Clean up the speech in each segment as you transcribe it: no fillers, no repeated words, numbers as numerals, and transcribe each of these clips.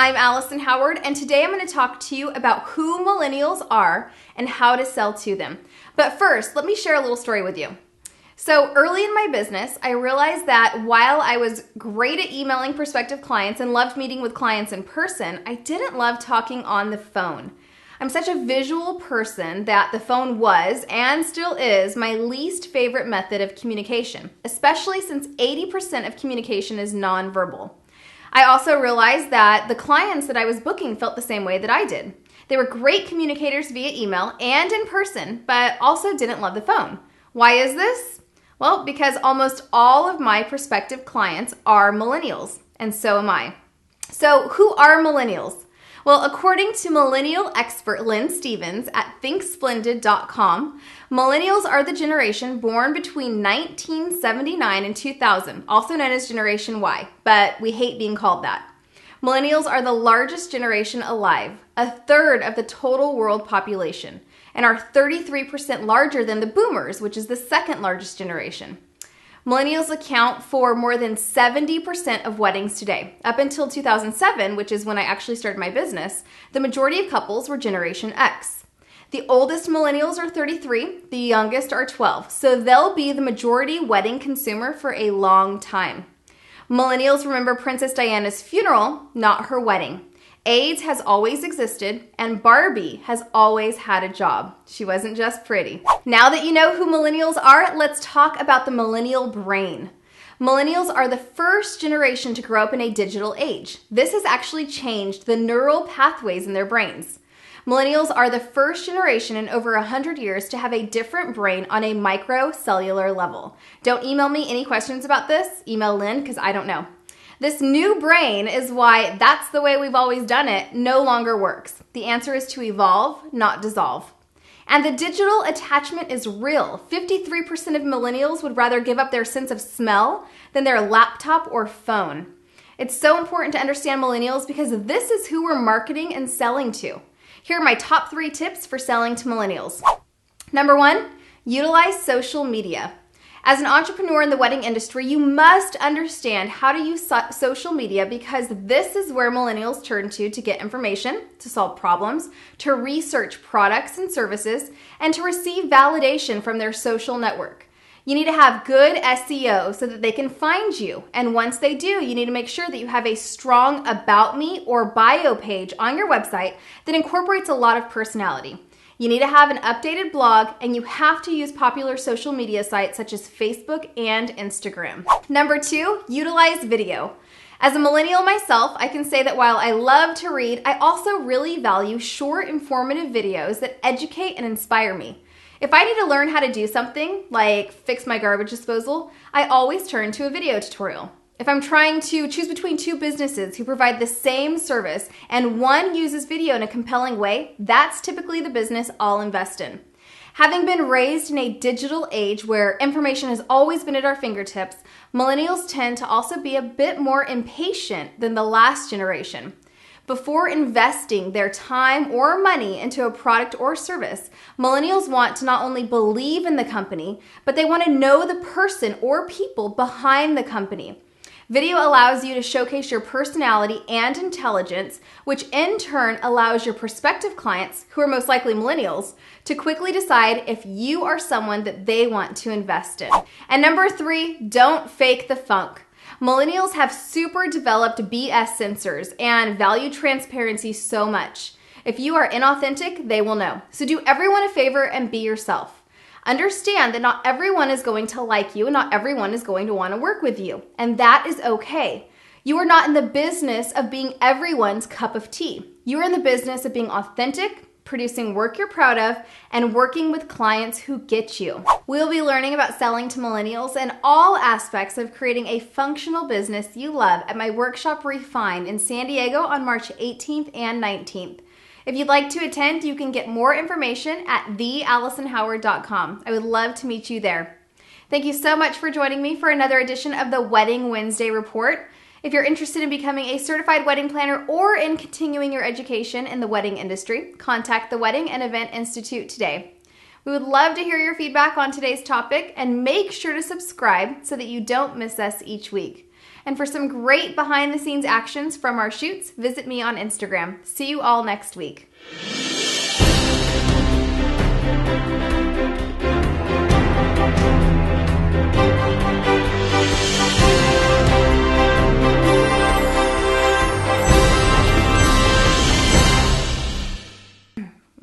I'm Allison Howard, and today I'm going to talk to you about who millennials are and how to sell to them. But first, let me share a little story with you. So early in my business, I realized that while I was great at emailing prospective clients and loved meeting with clients in person, I didn't love talking on the phone. I'm such a visual person that the phone was, and still is, my least favorite method of communication, especially since 80% of communication is nonverbal. I also realized that the clients that I was booking felt the same way that I did. They were great communicators via email and in person, but also didn't love the phone. Why is this? Well, because almost all of my prospective clients are millennials, and so am I. So who are millennials? Well, according to millennial expert Lynn Stevens at ThinkSplendid.com, millennials are the generation born between 1979 and 2000, also known as Generation Y, but we hate being called that. Millennials are the largest generation alive, a third of the total world population, and are 33% larger than the boomers, which is the second largest generation. Millennials account for more than 70% of weddings today. Up until 2007, which is when I actually started my business, the majority of couples were Generation X. The oldest millennials are 33, the youngest are 12, so they'll be the majority wedding consumer for a long time. Millennials remember Princess Diana's funeral, not her wedding. AIDS has always existed, and Barbie has always had a job. She wasn't just pretty. Now that you know who millennials are, let's talk about the millennial brain. Millennials are the first generation to grow up in a digital age. This has actually changed the neural pathways in their brains. Millennials are the first generation in over 100 years to have a different brain on a microcellular level. Don't email me any questions about this. Email Lynn, because I don't know. This new brain is why "that's the way we've always done it" no longer works. The answer is to evolve, not dissolve. And the digital attachment is real. 53% of millennials would rather give up their sense of smell than their laptop or phone. It's so important to understand millennials because this is who we're marketing and selling to. Here are my top 3 tips for selling to millennials. Number 1, utilize social media. As an entrepreneur in the wedding industry, you must understand how to use social media because this is where millennials turn to get information, to solve problems, to research products and services, and to receive validation from their social network. You need to have good SEO so that they can find you. And once they do, you need to make sure that you have a strong About Me or bio page on your website that incorporates a lot of personality. You need to have an updated blog, and you have to use popular social media sites such as Facebook and Instagram. Number 2, utilize video. As a millennial myself, I can say that while I love to read, I also really value short, informative videos that educate and inspire me. If I need to learn how to do something, like fix my garbage disposal, I always turn to a video tutorial. If I'm trying to choose between 2 businesses who provide the same service and one uses video in a compelling way, that's typically the business I'll invest in. Having been raised in a digital age where information has always been at our fingertips, millennials tend to also be a bit more impatient than the last generation. Before investing their time or money into a product or service, millennials want to not only believe in the company, but they want to know the person or people behind the company. Video allows you to showcase your personality and intelligence, which in turn allows your prospective clients, who are most likely millennials, to quickly decide if you are someone that they want to invest in. And number 3, don't fake the funk. Millennials have super developed BS sensors and value transparency so much. If you are inauthentic, they will know. So do everyone a favor and be yourself. Understand that not everyone is going to like you and not everyone is going to want to work with you, and that is okay. You are not in the business of being everyone's cup of tea. You are in the business of being authentic, producing work you're proud of, and working with clients who get you. We'll be learning about selling to millennials and all aspects of creating a functional business you love at my workshop Refine in San Diego on March 18th and 19th. If you'd like to attend, you can get more information at theallisonhoward.com. I would love to meet you there. Thank you so much for joining me for another edition of the Wedding Wednesday Report. If you're interested in becoming a certified wedding planner or in continuing your education in the wedding industry, contact the Wedding and Event Institute today. We would love to hear your feedback on today's topic, and make sure to subscribe so that you don't miss us each week. And for some great behind the scenes actions from our shoots, visit me on Instagram. See you all next week.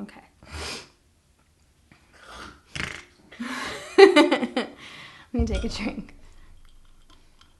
Okay. Let me take a drink.